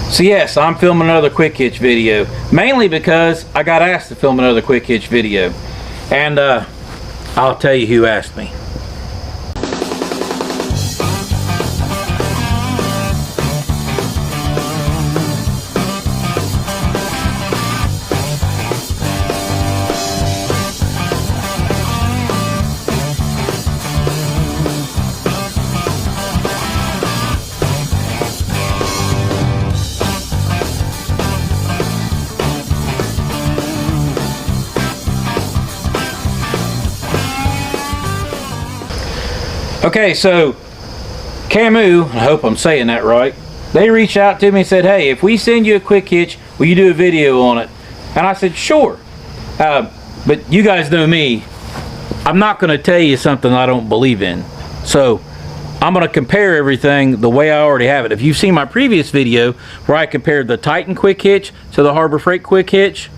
So yes, I'm filming another quick hitch video, mainly because I got asked to film another quick hitch video, and I'll tell you who asked me. Okay, so Cammoo, I hope I'm saying that right, they reached out to me and said, hey, if we send you a quick hitch, will you do a video on it? And I said, sure. But you guys know me, I'm not going to tell you something I don't believe in. So I'm going to compare everything the way I already have it. If you've seen my previous video where I compared the Titan quick hitch to the Harbor Freight quick hitch,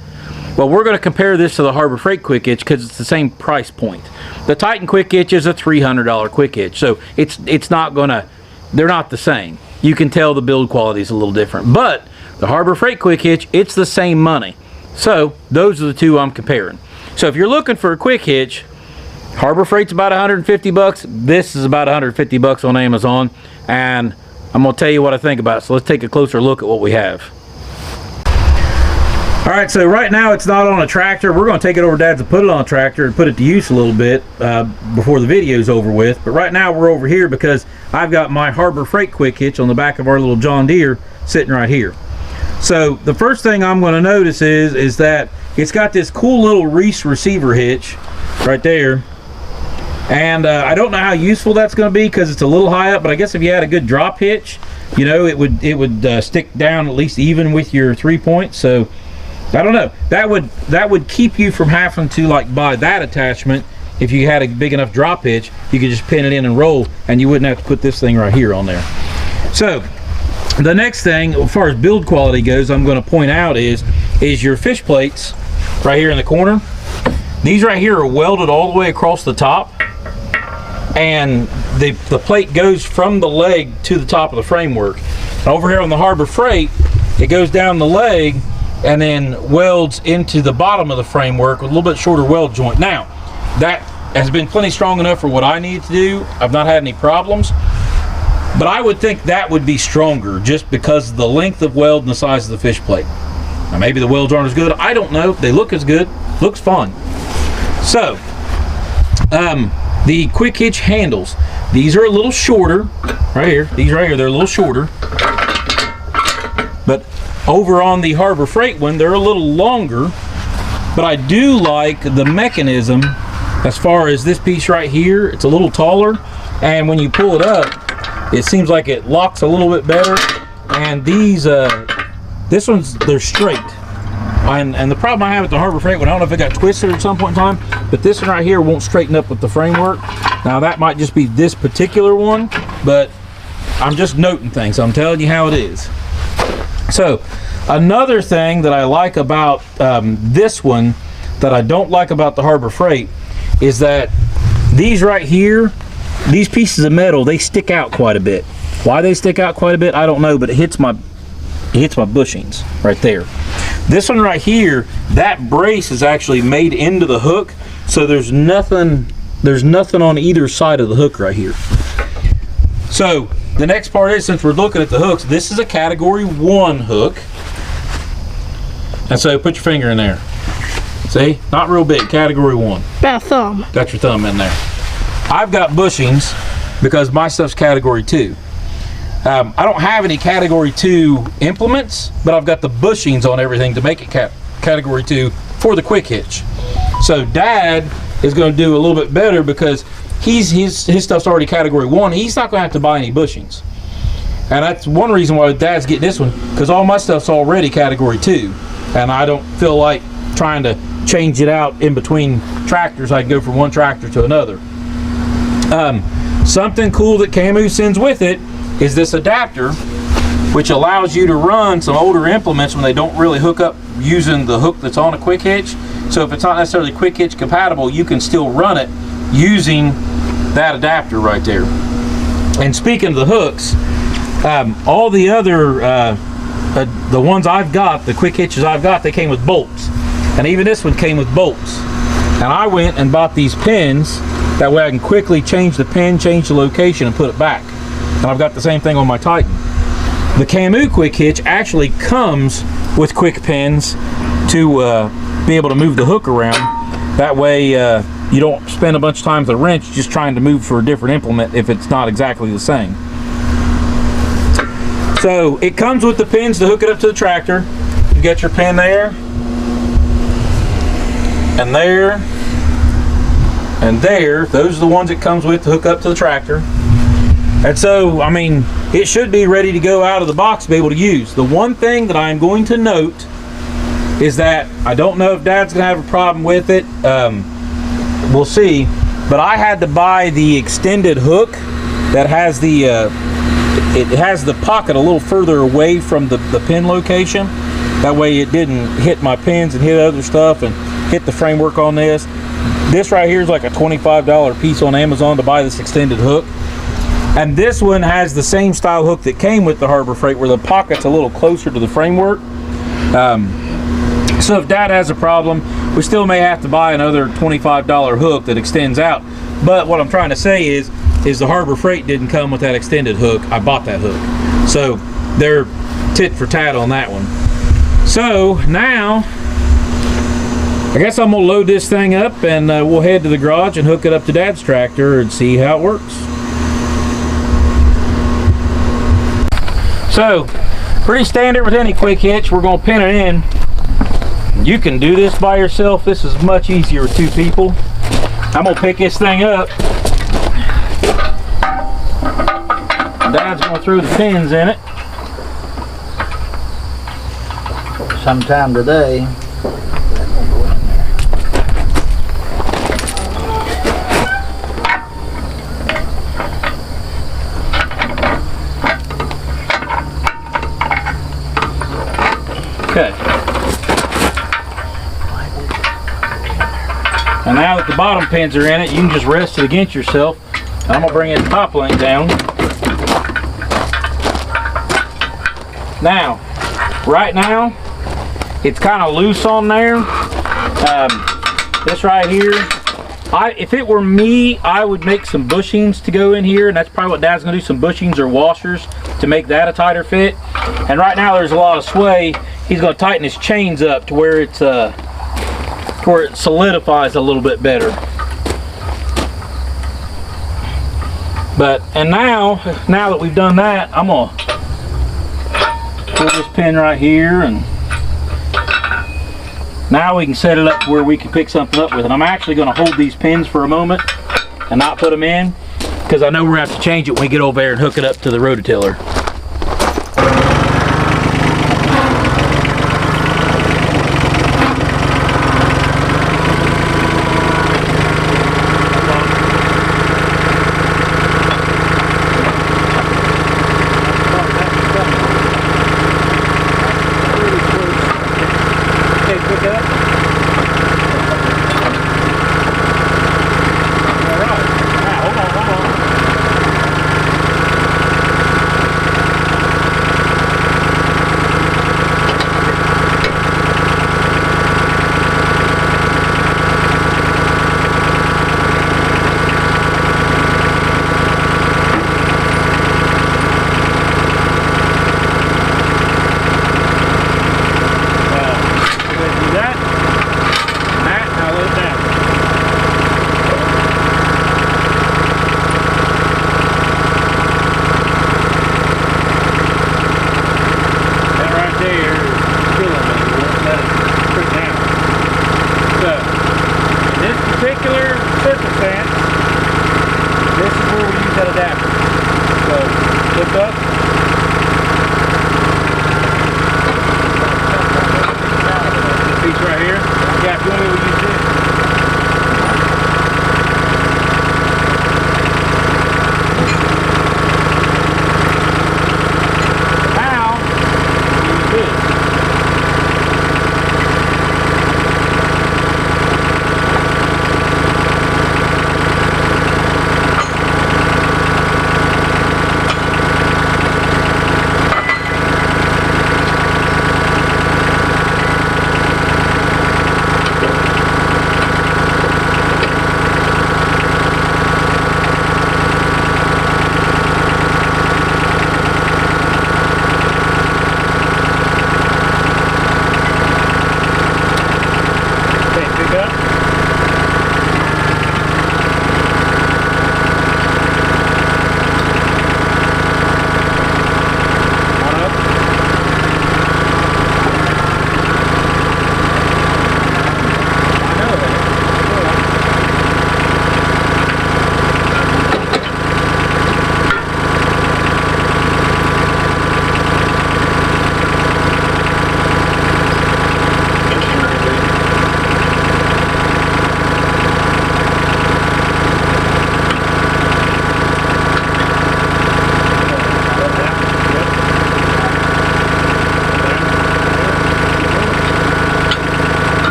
well, we're going to compare this to the Harbor Freight quick hitch because it's the same price point. The Titan quick hitch is a $300 quick hitch, so it's not gonna, they're not the same. You can tell the build quality is a little different. But the Harbor Freight quick hitch, it's the same money. So those are the two I'm comparing. So if you're looking for a quick hitch, Harbor Freight's about 150 bucks. This is about 150 bucks on Amazon, and I'm gonna tell you what I think about it. So let's take a closer look at what we have. Alright, so right now it's not on a tractor. We're going to take it over to Dad's and put it on a tractor and put it to use a little bit before the video's over with. But right now we're over here because I've got my Harbor Freight quick hitch on the back of our little John Deere sitting right here. So the first thing I'm going to notice is that it's got this cool little Reese receiver hitch right there. And I don't know how useful that's going to be because it's a little high up, but I guess if you had a good drop hitch, you know, it would stick down at least even with your 3 points. So I don't know. That would keep you from having to like buy that attachment. If you had a big enough drop hitch, you could just pin it in and roll, and you wouldn't have to put this thing right here on there. So the next thing, as far as build quality goes, I'm going to point out is your fish plates right here in the corner. These right here are welded all the way across the top, and the plate goes from the leg to the top of the framework. Over here on the Harbor Freight, it goes down the leg and then welds into the bottom of the framework with a little bit shorter weld joint. Now, that has been plenty strong enough for what I need to do. I've not had any problems, but I would think that would be stronger just because of the length of weld and the size of the fish plate. Now, maybe the welds aren't as good. I don't know. They look as good. Looks fun. So, the quick hitch handles. These are a little shorter, right here. These right here, they're a little shorter. But over on the Harbor Freight one, they're a little longer, but I do like the mechanism as far as this piece right here. It's a little taller, and when you pull it up, it seems like it locks a little bit better. And these, this one's, they're straight. And the problem I have with the Harbor Freight one, I don't know if it got twisted at some point in time, but this one right here won't straighten up with the framework. Now that might just be this particular one, but I'm just noting things. I'm telling you how it is. So another thing that I like about this one that I don't like about the Harbor Freight is that these right here, these pieces of metal, they stick out quite a bit. Why they stick out quite a bit, I don't know, but it hits my bushings right there. This one right here, that brace is actually made into the hook, so there's nothing on either side of the hook right here. So the next part is, since we're looking at the hooks, this is a category 1 hook. And so put your finger in there. See? Not real big, category 1. About a thumb. Got your thumb in there. I've got bushings because my stuff's category 2. I don't have any category 2 implements, but I've got the bushings on everything to make it category 2 for the quick hitch. So Dad is going to do a little bit better because his stuff's already category 1. He's not going to have to buy any bushings. And that's one reason why Dad's getting this one, because all my stuff's already category 2. And I don't feel like trying to change it out in between tractors. I can go from one tractor to another. Something cool that Cammoo sends with it is this adapter, which allows you to run some older implements when they don't really hook up using the hook that's on a quick hitch. So if it's not necessarily quick hitch compatible, you can still run it using that adapter right there. And speaking of the hooks, all the other the ones I've got, the quick hitches I've got, they came with bolts. And even this one came with bolts. And I went and bought these pins. That way I can quickly change the pin, change the location, and put it back. And I've got the same thing on my Titan. The Cammoo quick hitch actually comes with quick pins to be able to move the hook around. That way you don't spend a bunch of time with a wrench just trying to move for a different implement if it's not exactly the same. So it comes with the pins to hook it up to the tractor. You get your pin there, and there, and there. Those are the ones it comes with to hook up to the tractor. And so, I mean, it should be ready to go out of the box to be able to use. The one thing that I'm going to note is that I don't know if Dad's going to have a problem with it. We'll see. But I had to buy the extended hook that has the it has the pocket a little further away from the pin location. That way it didn't hit my pins and hit other stuff and hit the framework on this. This right here is like a $25 piece on Amazon to buy this extended hook. And this one has the same style hook that came with the Harbor Freight, where the pocket's a little closer to the framework. So if Dad has a problem, we still may have to buy another $25 hook that extends out. But what I'm trying to say is the Harbor Freight didn't come with that extended hook. I bought that hook. So they're tit for tat on that one. So now, I guess I'm gonna load this thing up and we'll head to the garage and hook it up to Dad's tractor and see how it works. So, pretty standard with any quick hitch. We're gonna pin it in. You can do this by yourself. This is much easier with two people. I'm gonna pick this thing up. Dad's gonna throw the pins in it. Sometime today. Okay. And now that the bottom pins are in it, you can just rest it against yourself. I'm gonna bring this top link down. Now, right now, it's kind of loose on there. This right here, if it were me, I would make some bushings to go in here, and that's probably what Dad's gonna do, some bushings or washers to make that a tighter fit. And right now there's a lot of sway. He's gonna tighten his chains up to where it's to where it solidifies a little bit better. And now that we've done that, I'm gonna pull this pin right here, and now we can set it up to where we can pick something up with it. I'm actually gonna hold these pins for a moment and not put them in, because I know we're gonna have to change it when we get over there and hook it up to the rototiller.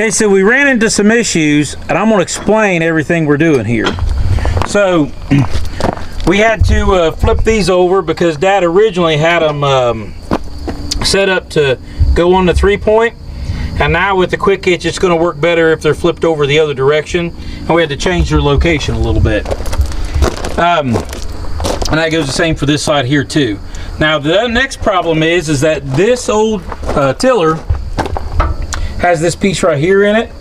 Okay, so we ran into some issues, and I'm going to explain everything we're doing here. So we had to flip these over because Dad originally had them set up to go on the 3-point, and now with the quick hitch it's going to work better if they're flipped over the other direction, and we had to change their location a little bit. And that goes the same for this side here too. Now the next problem is that this old tiller has this piece right here in it,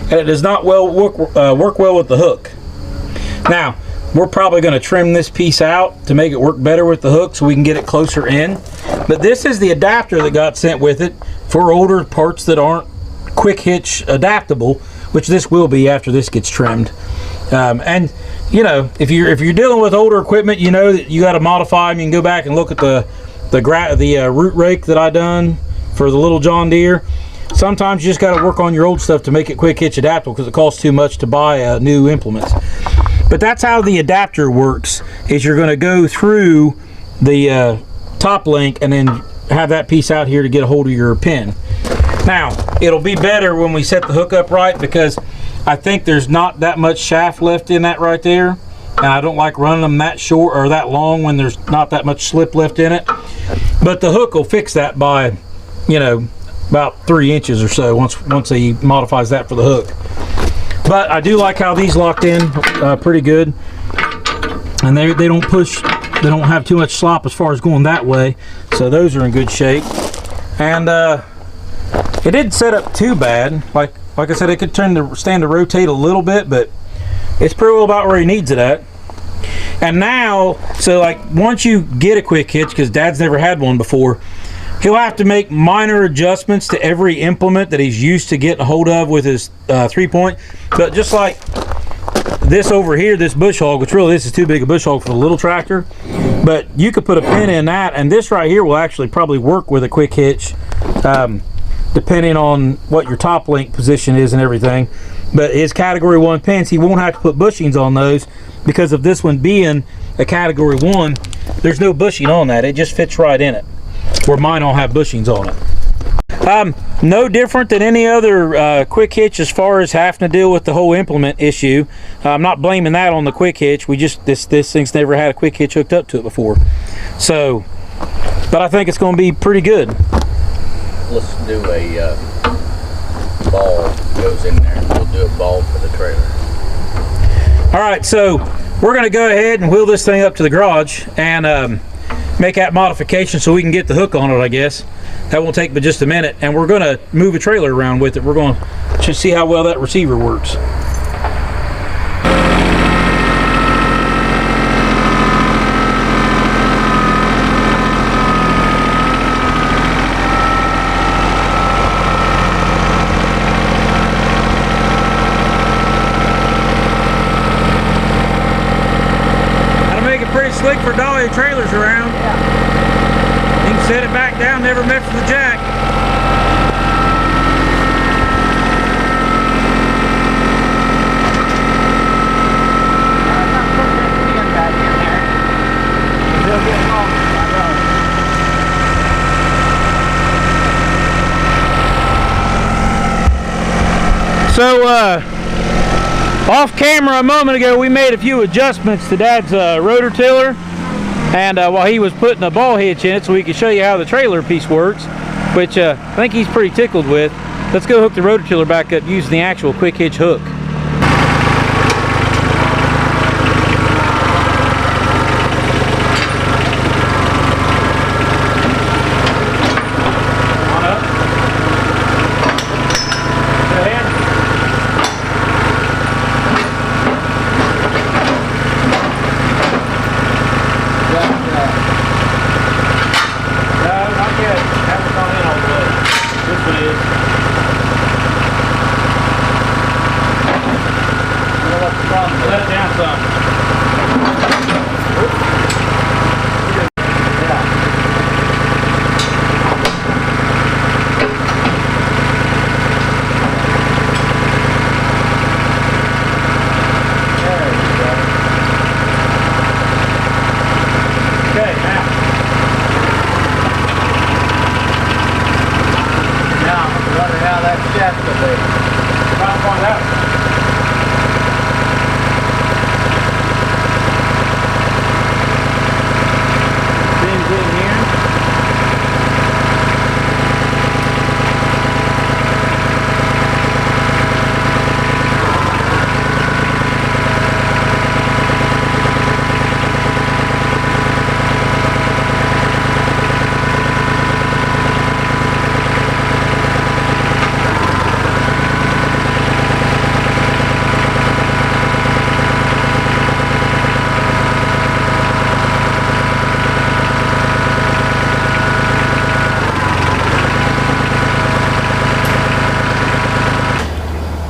and it does not work well with the hook. Now we're probably going to trim this piece out to make it work better with the hook so we can get it closer in. But this is the adapter that got sent with it for older parts that aren't quick hitch adaptable, which this will be after this gets trimmed. And you know, if you're dealing with older equipment, you know that you got to modify them. You can go back and look at the root rake that I done for the little John Deere. Sometimes you just got to work on your old stuff to make it quick hitch adaptable because it costs too much to buy new implements. But that's how the adapter works, is you're going to go through the top link and then have that piece out here to get a hold of your pin. Now it'll be better when we set the hook up right, because I think there's not that much shaft left in that right there, and I don't like running them that short or that long when there's not that much slip left in it. But the hook will fix that by, you know, about 3 inches or so once he modifies that for the hook. But I do like how these locked in pretty good, and they don't push, they don't have too much slop as far as going that way, so those are in good shape. And it didn't set up too bad. Like I said, it could turn the stand to rotate a little bit, but it's pretty well about where he needs it at. And now, so like once you get a quick hitch, because Dad's never had one before, he'll have to make minor adjustments to every implement that he's used to getting a hold of with his 3-point. But just like this over here, this bush hog, which really this is too big a bush hog for the little tractor, but you could put a pin in that, and this right here will actually probably work with a quick hitch, depending on what your top link position is and everything. But his category 1 pins, he won't have to put bushings on those, because of this one being a category 1, there's no bushing on that. It just fits right in it, where mine all have bushings on it. No different than any other quick hitch as far as having to deal with the whole implement issue. I'm not blaming that on the quick hitch. We just, this thing's never had a quick hitch hooked up to it before. So, but I think it's going to be pretty good. Let's do a ball goes in there, and we'll do a ball for the trailer. All right, so we're going to go ahead and wheel this thing up to the garage and make that modification so we can get the hook on it, I guess. That won't take but just a minute, and we're going to move a trailer around with it. We're going to see how well that receiver works. That'll make it pretty slick for dolly trailers around. You can set it back down, never mess with the jack. So off camera a moment ago, we made a few adjustments to Dad's rotor tiller. And while he was putting a ball hitch in it so we could show you how the trailer piece works, which I think he's pretty tickled with, let's go hook the rotor tiller back up using the actual quick hitch hook.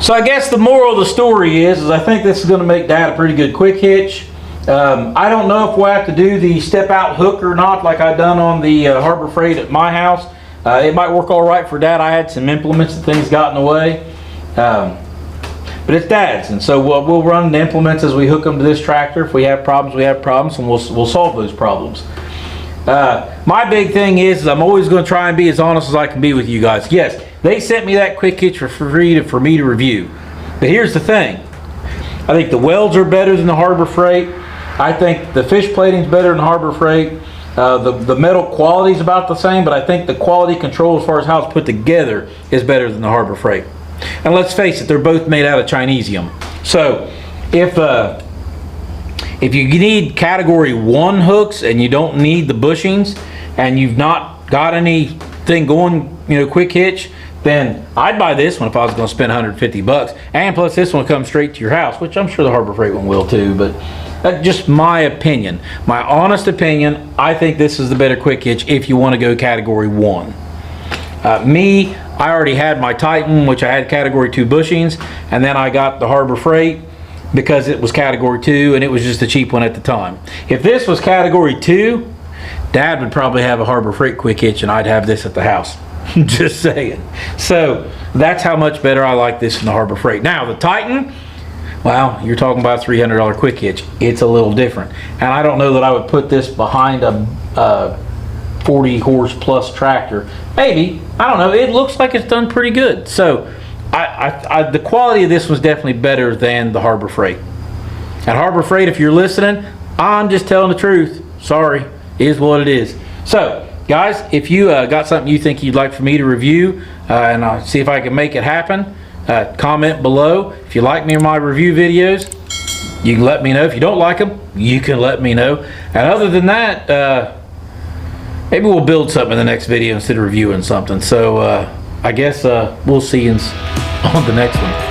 So I guess the moral of the story is I think this is going to make Dad a pretty good quick hitch. I don't know if we'll have to do the step out hook or not like I done on the Harbor Freight at my house. It might work all right for Dad. I had some implements and things got in the way. But it's Dad's, and so we'll run the implements as we hook them to this tractor. If we have problems, we have problems, and we'll solve those problems. My big thing is I'm always going to try and be as honest as I can be with you guys. Yes, they sent me that quick hitch for free for me to review. But here's the thing. I think the welds are better than the Harbor Freight. I think the fish plating's better than Harbor Freight. The metal quality is about the same, but I think the quality control as far as how it's put together is better than the Harbor Freight. And let's face it, they're both made out of Chinesium. So if you need category 1 hooks and you don't need the bushings and you've not got anything going, quick hitch, then I'd buy this one if I was going to spend 150 bucks. And plus this one comes straight to your house, which I'm sure the Harbor Freight one will too, but that's just my opinion. My honest opinion, I think this is the better quick hitch if you want to go category 1. I already had my Titan, which I had category 2 bushings, and then I got the Harbor Freight because it was category 2 and it was just a cheap one at the time. If this was category 2, Dad would probably have a Harbor Freight quick hitch and I'd have this at the house. Just saying. So that's how much better I like this than the Harbor Freight. Now the Titan, well, you're talking about a $300 quick hitch. It's a little different. And I don't know that I would put this behind a 40 horse plus tractor. Maybe, I don't know, it looks like it's done pretty good. So the quality of this was definitely better than the Harbor Freight. And Harbor Freight, if you're listening, I'm just telling the truth. Sorry, it is what it is. So guys, if you got something you think you'd like for me to review and I'll see if I can make it happen, comment below. If you like me or my review videos, you can let me know. If you don't like them, you can let me know. And other than that, maybe we'll build something in the next video instead of reviewing something. So I guess we'll see you on the next one.